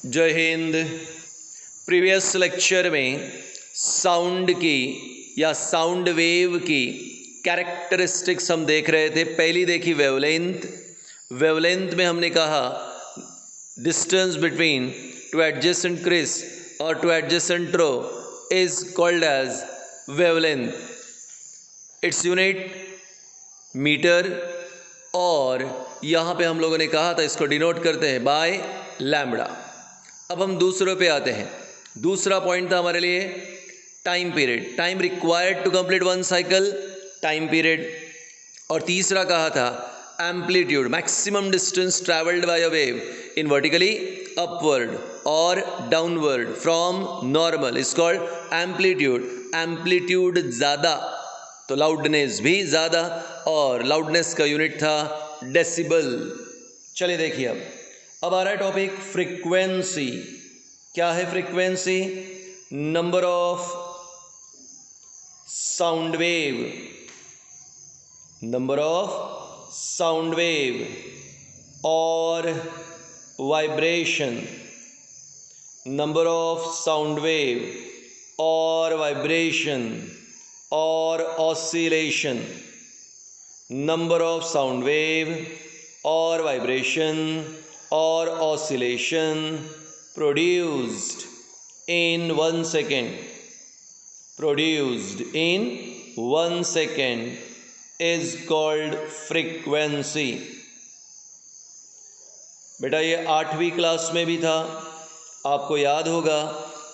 जय Hind. Previous lecture में sound की या साउंड वेव की कैरेक्टरिस्टिक्स हम देख रहे थे। पहली देखी वेवलेंथ। वेवलेंथ में हमने कहा distance between two adjacent crest और two adjacent trough is called as wavelength. Its unit metre, और यहाँ पे हम लोगों ने कहा था इसको डिनोट करते हैं बाय लैम्बडा। अब हम दूसरे पे आते हैं। दूसरा पॉइंट था हमारे लिए time period, time required to complete one cycle, time period. और तीसरा कहा था amplitude, maximum distance travelled by a wave in vertically upward और downward from normal is called amplitude. Amplitude ज़्यादा तो लाउडनेस भी ज़्यादा, और लाउडनेस का यूनिट था डेसिबल। चलिए देखिए, अब आ रहा है टॉपिक फ्रीक्वेंसी। क्या है frequency? Number of sound wave, number of sound wave और vibration, number of sound wave और वाइब्रेशन और oscillation, number of sound wave और वाइब्रेशन और oscillation produced in 1 second, produced in 1 second is called frequency। बेटा ये 8वीं class में भी था, आपको याद होगा।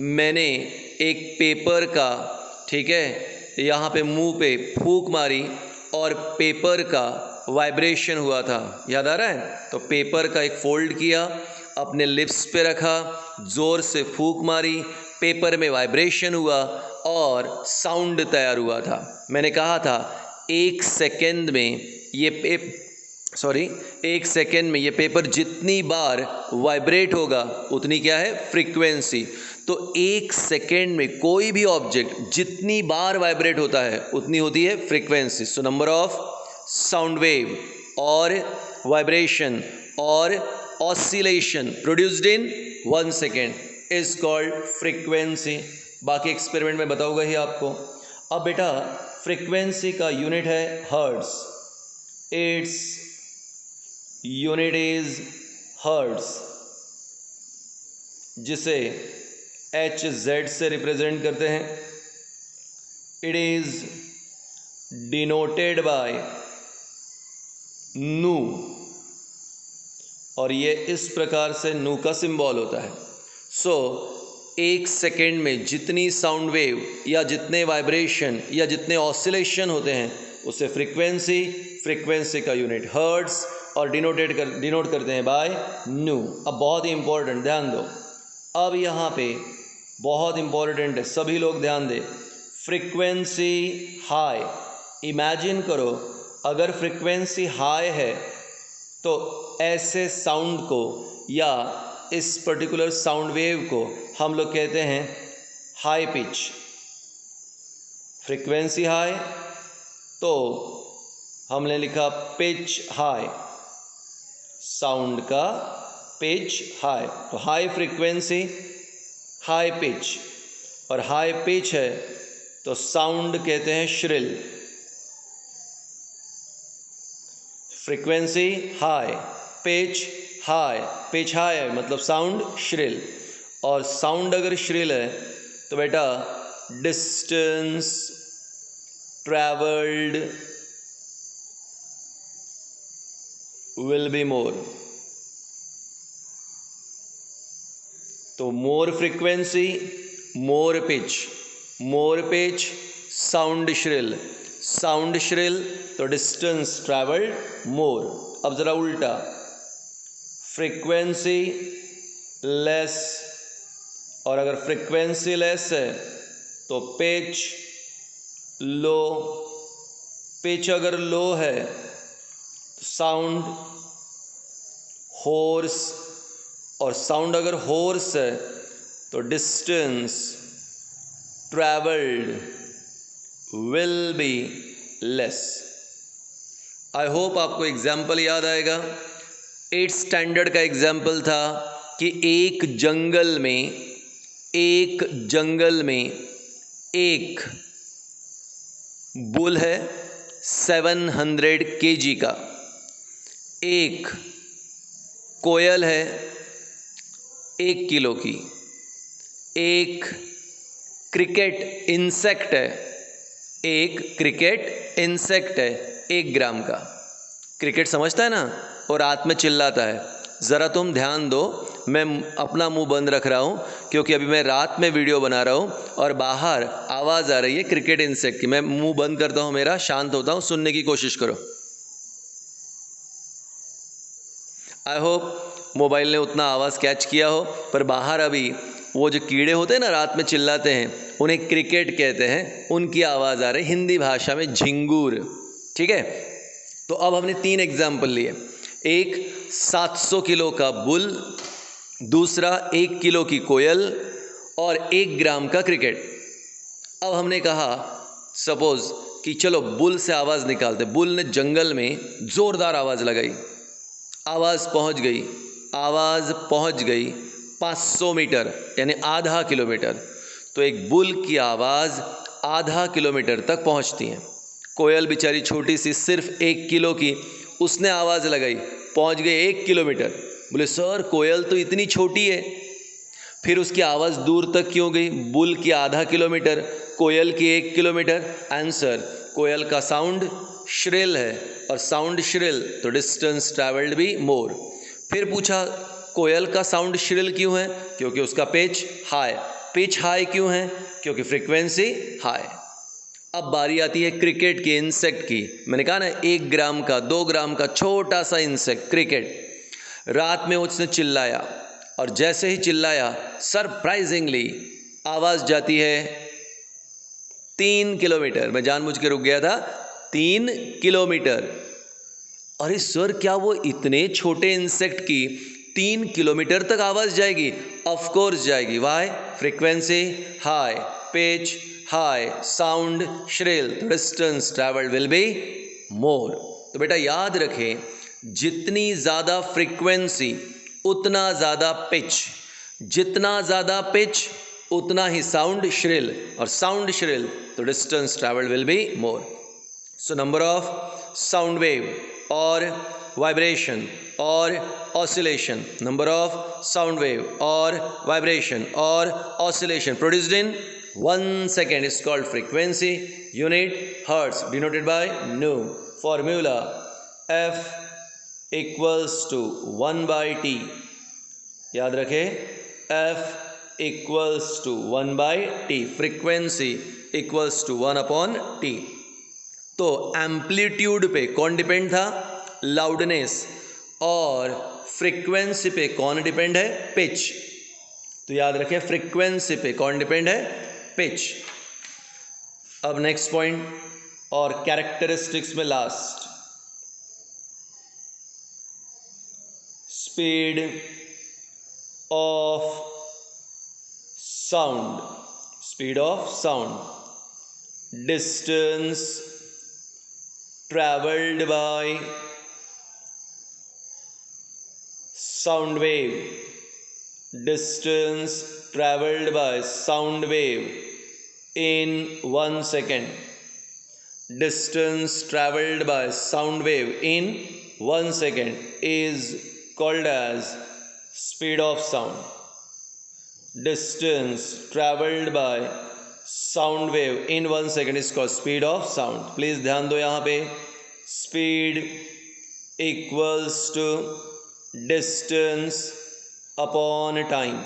मैंने एक पेपर का, ठीक है, यहाँ पे मुंह पे फूंक मारी और पेपर का वाइब्रेशन हुआ था, याद आ रहा है? तो पेपर का एक फोल्ड किया, अपने लिप्स पे रखा, ज़ोर से फूंक मारी, पेपर में वाइब्रेशन हुआ और साउंड तैयार हुआ था। मैंने कहा था 1 सेकेंड में ये पेपर जितनी बार वाइब्रेट होगा उतनी क्या है? फ्रीक्वेंसी। तो 1 सेकेंड में कोई भी ऑब्जेक्ट जितनी बार वाइब्रेट होता है उतनी होती है frequency. So number of sound wave और वाइब्रेशन और oscillation produced in 1 second is called frequency. बाकी एक्सपेरिमेंट में बताऊंगा ही आपको। अब बेटा फ्रीक्वेंसी का यूनिट है hertz. Its unit is hertz, जिसे HZ से रिप्रेजेंट करते हैं। इट इज डिनोटेड बाय नू, और ये इस प्रकार से नू का सिंबल होता है। सो 1 सेकेंड में जितनी साउंड वेव या जितने वाइब्रेशन या जितने ऑसिलेशन होते हैं उसे फ्रीक्वेंसी का यूनिट हर्ट्ज और डिनोट करते हैं बाय नू। अब बहुत ही इंपॉर्टेंट, ध्यान दो। अब यहाँ पे बहुत इंपॉर्टेंट है, सभी लोग ध्यान दें। फ्रीक्वेंसी हाई, इमेजिन करो अगर फ्रीक्वेंसी हाई है तो ऐसे साउंड को या इस पर्टिकुलर साउंड वेव को हम लोग कहते हैं हाई पिच। फ्रीक्वेंसी हाई तो हमने लिखा पिच हाई, साउंड का पिच हाई। तो हाई फ्रीक्वेंसी हाई पिच, और हाई पिच है तो साउंड कहते हैं shrill. Frequency high, pitch high है मतलब साउंड श्रिल, और साउंड अगर श्रिल है तो बेटा distance travelled will be more. तो मोर फ्रीक्वेंसी मोर पिच साउंड श्रिल तो डिस्टेंस ट्रैवल्ड मोर। अब ज़रा उल्टा, फ्रीक्वेंसी लेस, और अगर फ्रीक्वेंसी लेस है तो पिच लो। पिच अगर लो है तो साउंड होर्स, और साउंड अगर होर्स है तो distance travelled will be less. I hope आपको एग्जाम्पल याद आएगा। 8th स्टैंडर्ड का एग्जाम्पल था कि एक जंगल में एक बुल है 700 kg का, एक कोयल है 1 किलो की, एक क्रिकेट इंसेक्ट है 1 ग्राम का। क्रिकेट समझता है ना, और रात में चिल्लाता है। ज़रा तुम ध्यान दो, मैं अपना मुंह बंद रख रहा हूँ क्योंकि अभी मैं रात में वीडियो बना रहा हूँ और बाहर आवाज़ आ रही है क्रिकेट इंसेक्ट की। मैं मुंह बंद करता हूँ मेरा, शांत होता हूँ, सुनने की कोशिश करो। आई होप मोबाइल ने उतना आवाज़ कैच किया हो, पर बाहर अभी वो जो कीड़े होते हैं ना रात में चिल्लाते हैं, उन्हें क्रिकेट कहते हैं, उनकी आवाज़ आ रही, हिंदी भाषा में झिंगूर। ठीक है, तो अब हमने 3 एग्जाम्पल लिए। एक 700 किलो का बुल, दूसरा 1 किलो की कोयल और 1 ग्राम का क्रिकेट। अब हमने कहा सपोज कि चलो बुल से आवाज़ निकालते। बुल ने जंगल में ज़ोरदार आवाज़ लगाई, आवाज़ पहुंच गई 500 मीटर यानी आधा किलोमीटर। तो एक बुल की आवाज़ आधा किलोमीटर तक पहुंचती है। कोयल बेचारी छोटी सी, सिर्फ 1 किलो की, उसने आवाज़ लगाई, पहुंच गई 1 किलोमीटर। बोले सर कोयल तो इतनी छोटी है, फिर उसकी आवाज़ दूर तक क्यों गई? बुल की आधा किलोमीटर, कोयल की 1 किलोमीटर। आंसर, कोयल का साउंड श्रिल है और साउंड श्रिल तो डिस्टेंस ट्रैवल्ड भी मोर। फिर पूछा कोयल का साउंड श्रिल क्यों है? क्योंकि उसका पिच हाई। पिच हाई क्यों है? क्योंकि फ्रीक्वेंसी हाई। अब बारी आती है क्रिकेट की, इंसेक्ट की। मैंने कहा ना 1 ग्राम का 2 ग्राम का छोटा सा इंसेक्ट क्रिकेट। रात में उसने चिल्लाया और जैसे ही चिल्लाया सरप्राइजिंगली आवाज़ जाती है 3 किलोमीटर। मैं जानबूझ के रुक गया था, 3 किलोमीटर। अरे सर क्या वो इतने छोटे इंसेक्ट की 3 किलोमीटर तक आवाज़ जाएगी? ऑफ कोर्स जाएगी। Why? Frequency high, pitch high, sound shrill, distance travelled will be more. तो बेटा याद रखें, जितनी ज़्यादा फ्रीक्वेंसी उतना ज़्यादा पिच, जितना ज़्यादा पिच उतना ही साउंड श्रिल, और साउंड श्रिल तो distance travelled will be more. So number of sound wave or vibration or oscillation, number of sound wave or vibration or oscillation produced in 1 second is called frequency. Unit hertz denoted by nu. Formula F equals to 1 by T. याद रखें, F equals to 1 by T. Frequency equals to 1 upon T. तो amplitude पे कौन depend था? Loudness. और frequency पे कौन depend है? पिच। तो याद रखें फ्रीक्वेंसी पे कौन डिपेंड है? पिच। अब नेक्स्ट पॉइंट और कैरेक्टरिस्टिक्स में last, speed of sound, speed of sound, distance traveled by sound wave, distance traveled by sound wave in 1 second, distance traveled by sound wave in 1 second is called as speed of sound. Distance traveled by sound wave in 1 second is called speed of sound. Please ध्यान दो यहाँ पे, speed equals to distance upon time.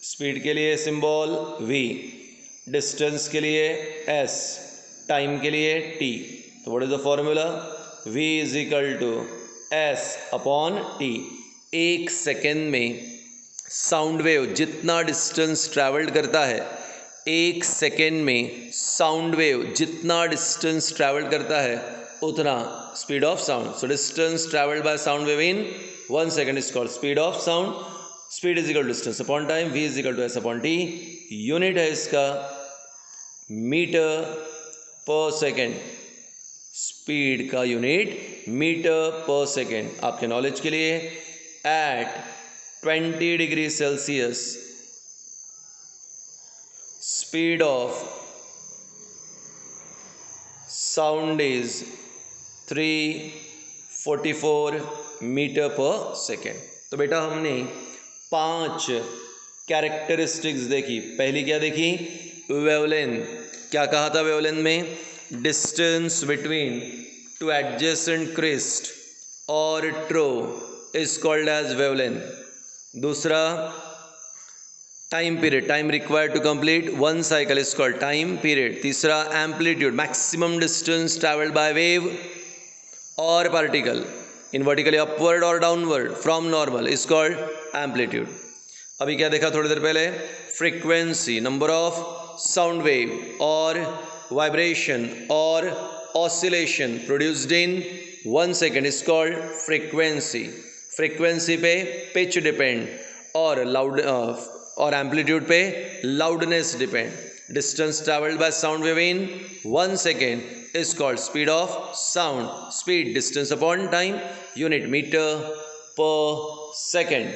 Speed के लिए symbol v, distance के लिए s, time के लिए t। तो what is the formula? v is equal to s upon t। 1 second में साउंड वेव जितना डिस्टेंस ट्रैवल्ड करता है, 1 सेकेंड में साउंड वेव जितना डिस्टेंस ट्रैवल करता है उतना speed of sound. So distance travelled by sound wave in 1 second is called speed of sound. Speed is equal to distance upon time, v is equal to s upon t। Unit है इसका metre per second. Speed का unit metre per second. आपके knowledge के लिए, at 20 degrees Celsius. Speed of sound is 344 metre per second. तो बेटा हमने 5 characteristics देखी. पहली क्या देखी? वेवलेंथ. क्या कहा था वेवलेंथ में? Distance between two adjacent crest और trough is called as wavelength. दूसरा time period, time required to complete one cycle is called time period. तीसरा amplitude, maximum distance travelled by wave और पार्टिकल इन वर्टिकली अपवर्ड और downward from normal is called amplitude. अभी क्या देखा थोड़ी देर पहले? Frequency, number of sound wave और वाइब्रेशन और oscillation produced in 1 second is called frequency. Frequency पे पिच डिपेंड और लाउड और एम्पलीट्यूड पे loudness depend. Distance travelled by sound wave in 1 second is called speed of sound. Speed, distance upon time, unit meter per second.